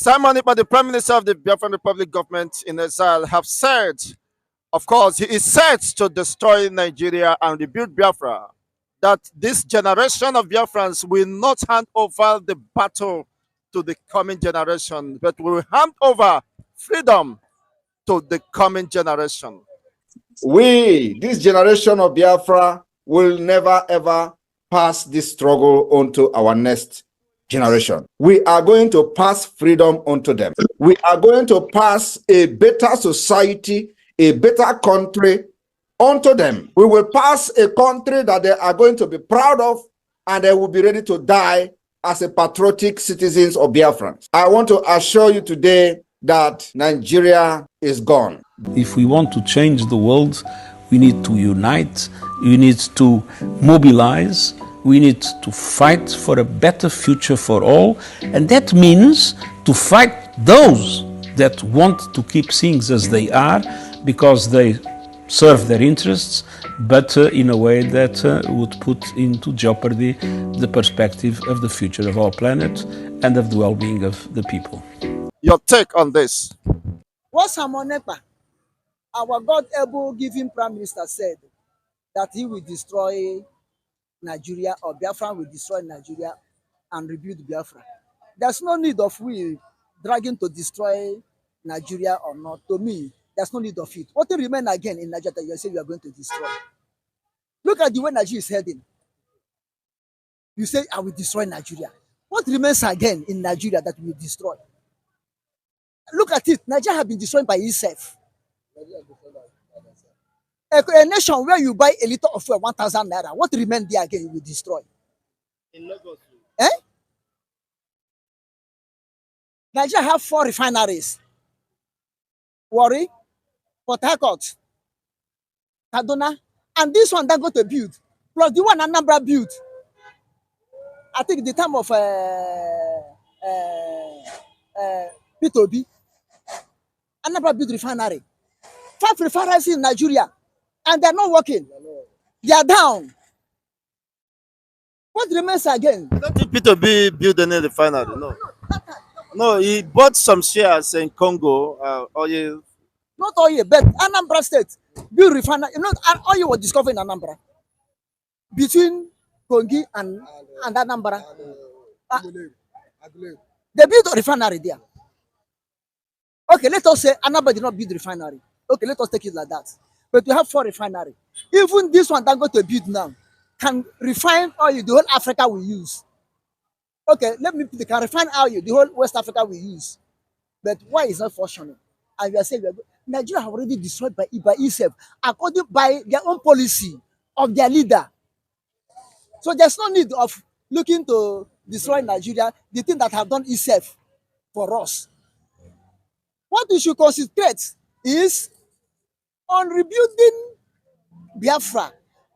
Simon Ekpa, the Prime Minister of the Biafran Republic government in exile, have said, of course, he is set to destroy Nigeria and rebuild Biafra. That this generation of Biafrans will not hand over the battle to the coming generation, but will hand over freedom to the coming generation. We, this generation of Biafra, will never ever pass this struggle on to our next generation. We are going to pass freedom onto them. We are going to pass a better society, a better country onto them. We will pass a country that they are going to be proud of, and they will be ready to die as a patriotic citizens of Biafra. I want to assure you today that Nigeria is gone. If we want to change the world, we need to unite, we need to mobilize, we need to fight for a better future for all, and that means to fight those that want to keep things as they are because they serve their interests, but in a way that would put into jeopardy the perspective of the future of our planet and of the well-being of the people. Your take on this? What Simon Ekpa, our God-able giving Prime Minister, said that he will destroy Nigeria, or Biafran will destroy Nigeria and rebuild Biafra. There's no need of we dragging to destroy Nigeria or not. To me, there's no need of it. What will remain again in Nigeria that you say you are going to destroy? Look at the way Nigeria is heading. You say, I will destroy Nigeria. What remains again in Nigeria that we will destroy? Look at it. Nigeria has been destroyed by itself. A nation where you buy a liter of fuel 1,000 naira, what remains there again you will destroy? In Lagos. Eh? Nigeria have 4 refineries. Warri, Port Harcourt, Kaduna, and this one that got to build, plus the one Anambra built. I think the time of P2B, Anambra built refinery. 5 refineries in Nigeria, and they're not working. They are down. What remains again? I don't think P2B built any refinery, no. No, he bought some shares in Congo, oil. Not oil, but Anambra State built refinery. You know, oil was discovered in Anambra. Between Kongi and Anambra. They built a refinery there. Okay, let us say Anambra did not build refinery. Okay, let us take it like that. But we have 4 refineries. Even this one that got to build now can refine oil the whole Africa will use. Okay, they can refine oil the whole West Africa will use. But why is not functioning? And we are saying Nigeria have already destroyed by itself, according by their own policy of their leader. So there's no need of looking to destroy Nigeria, the thing that have done itself for us. What we should concentrate is on rebuilding Biafra,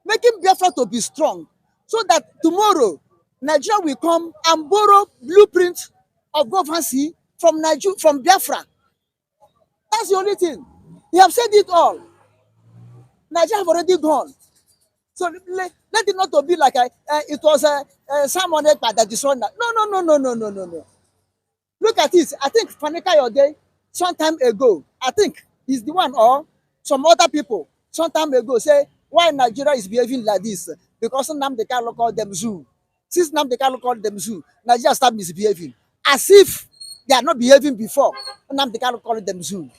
making Biafra to be strong, so that tomorrow Nigeria will come and borrow blueprint of governance from Biafra. That's the only thing. You have said it all. Nigeria have already gone. So let it not to be like it was Simon Ekpa that destroyed that. No. Look at it. I think Fanika Yode, some time ago, I think he's the one, or some other people, some time ago, say why Nigeria is behaving like this. Because Nnamdi Kanu called them zoo. Since Nnamdi Kanu called them zoo, Nigeria start misbehaving. As if they are not behaving before. Nnamdi Kanu called them zoo.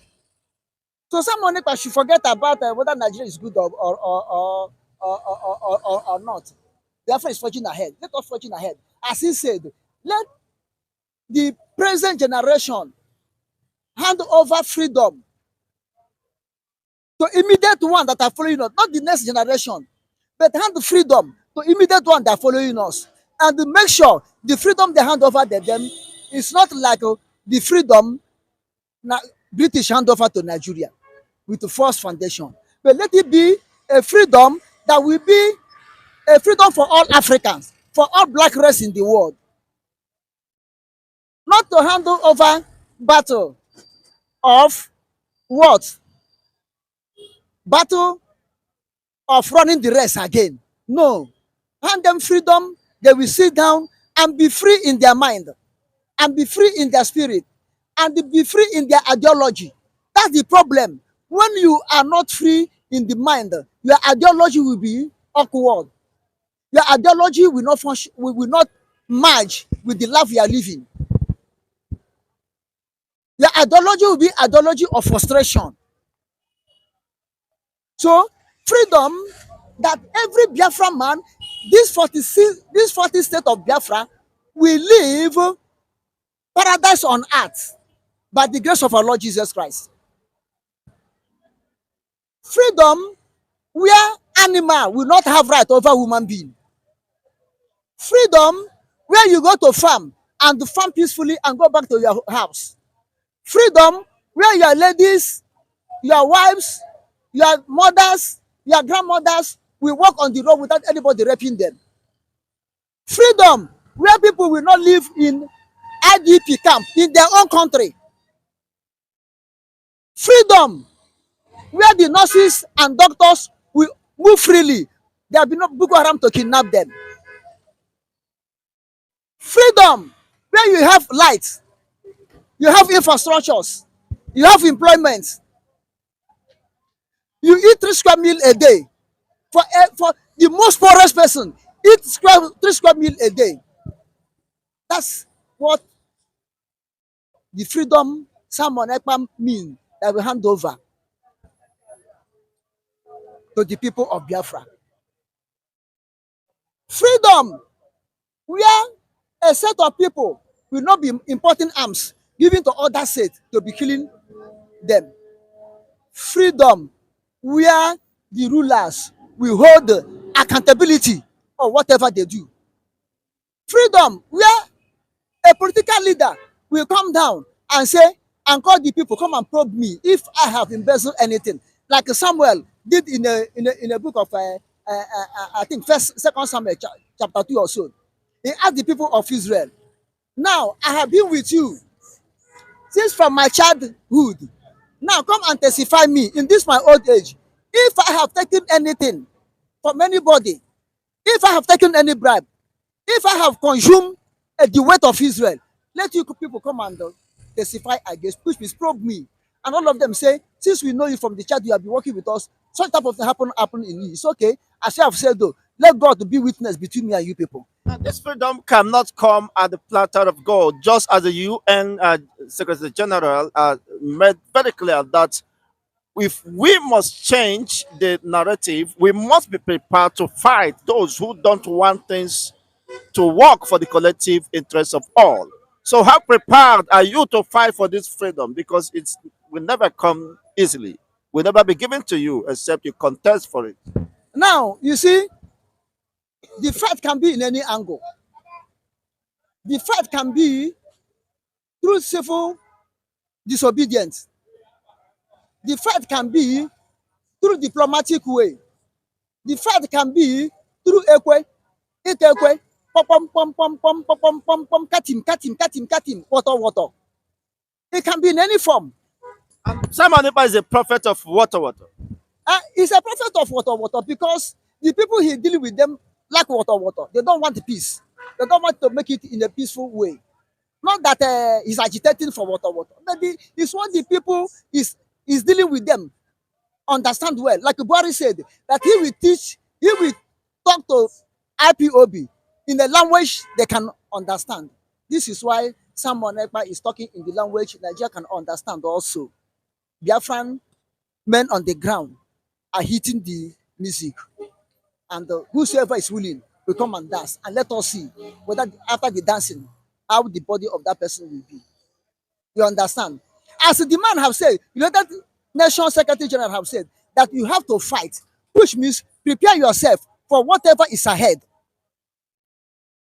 So someone should forget about whether Nigeria is good or not. Therefore, is forging ahead. Let us forging ahead. As he said, let the present generation hand over freedom to immediate one that are following us, not the next generation, but hand the freedom to immediate one that are following us, and to make sure the freedom they hand over to them is not like the freedom British hand over to Nigeria with the first foundation, but let it be a freedom that will be a freedom for all Africans, for all black race in the world. Not to handle over battle of what? Battle of running the race again. No. Hand them freedom, they will sit down and be free in their mind and be free in their spirit and be free in their ideology. That's the problem. When you are not free in the mind, your ideology will be awkward. Your ideology will not function, will not merge with the life you are living. Your ideology will be ideology of frustration. So freedom that every Biafran man, this 40 state of Biafra will live paradise on earth by the grace of our Lord Jesus Christ. Freedom where animal will not have right over human being. Freedom where you go to farm and farm peacefully and go back to your house. Freedom where your ladies, your wives, your mothers, your grandmothers will walk on the road without anybody raping them. Freedom where people will not live in IDP camp in their own country. Freedom where the nurses and doctors will move freely. There will be no Boko Haram to kidnap them. Freedom where you have light, you have infrastructures, you have employment, you eat 3 square meal a day. For the most poorest person, eat 3 square meal a day. That's what the freedom Simon Ekpa mean that we hand over to the people of Biafra. Freedom where a set of people will not be importing arms given to other states to be killing them. Freedom where the rulers will hold accountability of whatever they do. Freedom where a political leader will come down and say and call the people, come and probe me if I have embezzled anything, like Samuel did in a book of I think Second Samuel chapter 2 or so. He asked the people of Israel, now I have been with you since from my childhood. Now come and testify me in this my old age. If I have taken anything from anybody, if I have taken any bribe, if I have consumed the weight of Israel, let you people come and testify against, push me, probe me. And all of them say, since we know you from the chat, you have been working with us, such type of thing happen in you. It's okay. As I have said though, let God be witness between me and you people. And this freedom cannot come at the platter of gold, just as the UN Secretary General made very clear that if we must change the narrative, we must be prepared to fight those who don't want things to work for the collective interest of all. So, how prepared are you to fight for this freedom? Because it will never come easily, will never be given to you except you contest for it. Now, you see, the fight can be in any angle. The fight can be through civil disobedience. The fight can be through diplomatic way. The fight can be through ekwe, ikekwe, pom pom pom pom pom pom pom pom, cut him, water. It can be in any form. And Simon Ekpa is a prophet of water. He's a prophet of water because the people he dealing with them like water. They don't want the peace. They don't want to make it in a peaceful way. Not that he's agitating for water. Maybe it's what the people is dealing with them understand well. Like Buhari said, that he will talk to IPOB in a language they can understand. This is why Simon Ekpa is talking in the language Nigeria can understand also. Biafran men on the ground are hitting the music, and whosoever is willing will come and dance, and let us see whether after the dancing how the body of that person will be. You understand? As the man have said, that Nation Secretary General have said that you have to fight, which means prepare yourself for whatever is ahead,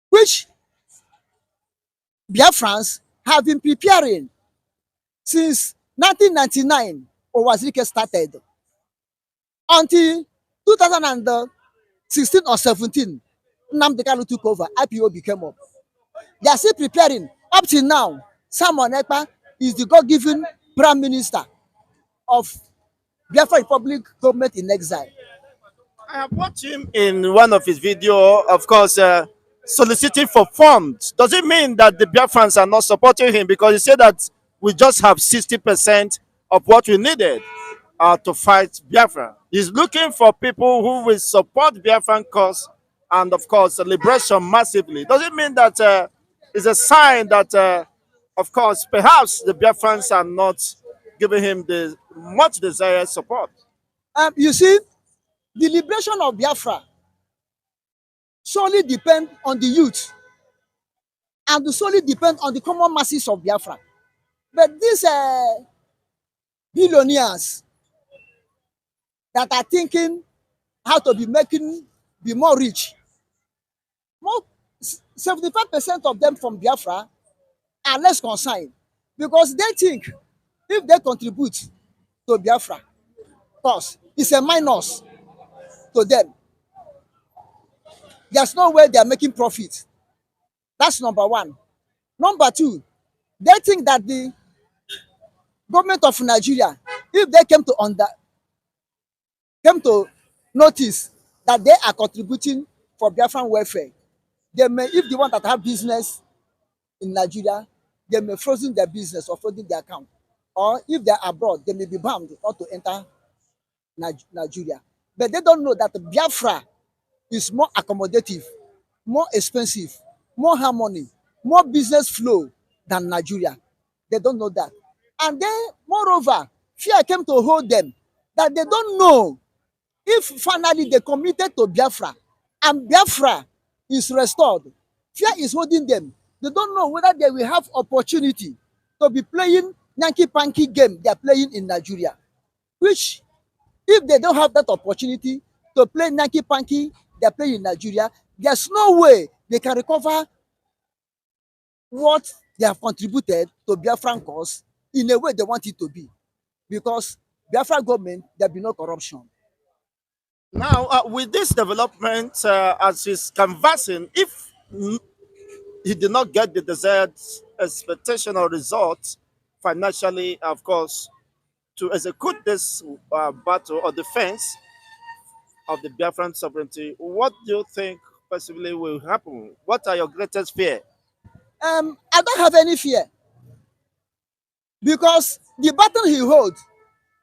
which Biafrans have been preparing since 1999 or Wazirike started until 2016 or 17. Nnamdi Kanu took over, IPO came up. They are still preparing. Up till now, Simon Ekpa is the God-given Prime Minister of Biafra Republic government in exile. I have watched him in one of his videos, of course, soliciting for funds. Does it mean that the Biafrans are not supporting him? Because he said that we just have 60% of what we needed to fight Biafra. He's looking for people who will support Biafran cause and, of course, liberation massively. Does it mean that it's a sign that, of course, perhaps the Biafrans are not giving him the much desired support? You see, the liberation of Biafra solely depend on the youth and solely depend on the common masses of Biafra. But these billionaires that are thinking how to be more rich, more 75% of them from Biafra are less concerned because they think if they contribute to Biafra cause, it's a minus to them. There's no way they are making profit. That's number one. Number two, they think that the government of Nigeria, if they came to notice that they are contributing for Biafran welfare, they may, if the one that have business in Nigeria, they may frozen their business or frozen their account. Or if they're abroad, they may be banned not to enter Nigeria. But they don't know that Biafra is more accommodative, more expensive, more harmony, more business flow than Nigeria. They don't know that. And then, moreover, fear came to hold them that they don't know if finally they committed to Biafra and Biafra is restored. Fear is holding them. They don't know whether they will have opportunity to be playing Yankee Panky game they are playing in Nigeria. Which, if they don't have that opportunity to play Yankee Panky they are playing in Nigeria, there's no way they can recover what they have contributed to Biafran cause in a way they want it to be. Because Biafra government, there be no corruption. Now, with this development, as he's canvassing, if he did not get the desired expectation or results financially, of course, to execute this battle or defense of the Biafran sovereignty, what do you think possibly will happen? What are your greatest fear? I don't have any fear because the battle he holds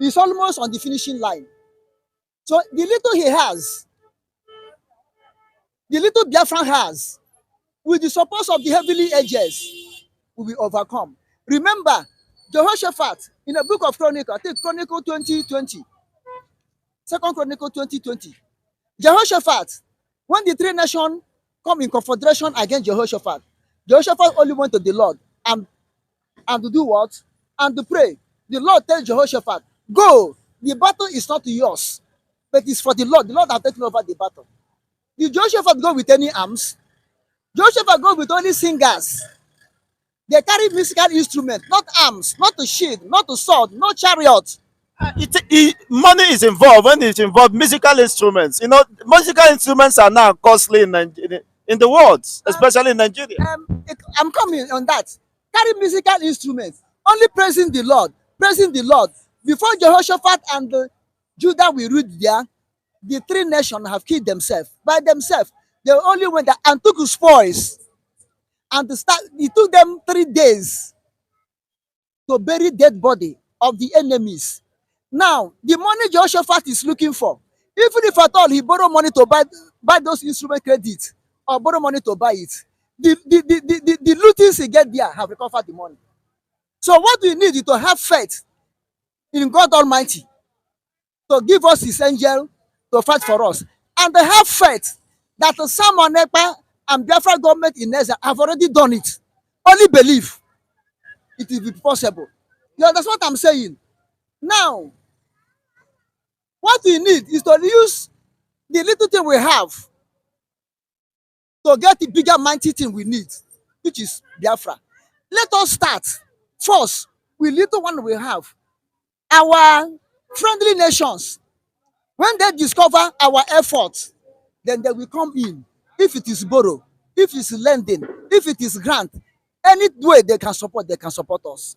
is almost on the finishing line. So the little he has, the little Biafran has, with the support of the heavenly edges, will be overcome. Remember, Jehoshaphat in the book of Chronicle, I think Chronicle 2020, Second Chronicle 2020, Jehoshaphat, when the three nations come in confederation against Jehoshaphat, Jehoshaphat only went to the Lord and to do what? And to pray. The Lord tells Jehoshaphat, go, the battle is not yours, but it's for the Lord. The Lord has taken over the battle. Did Jehoshaphat go with any arms? Jehoshaphat go with only singers. They carry musical instruments, not arms, not a shield, not a sword, no chariot. Money is involved when it's involved musical instruments. You know, musical instruments are now costly in the world, especially in Nigeria. I'm coming on that. Carry musical instruments, only praising the Lord, praising the Lord. Before Jehoshaphat and Judah will reach there, the three nations have killed themselves by themselves. They only went there and took spoils. And it took them 3 days to bury dead body of the enemies. Now, the money Jehoshaphat is looking for, even if at all he borrow money to buy those instrument credits or borrow money to buy it, the lootings he get there have recovered the money. So what we need is to have faith in God Almighty to give us his angel to fight for us. And to have faith that the Simon Ekpa and Biafra government in Ezra have already done it. Only believe it will be possible. You know, that's what I'm saying. Now, what we need is to use the little thing we have to get the bigger mighty thing we need, which is Biafra. Let us start first with little one we have. Our friendly nations, when they discover our efforts, then they will come in. If it is borrow, if it's lending, if it is grant, any way they can support us.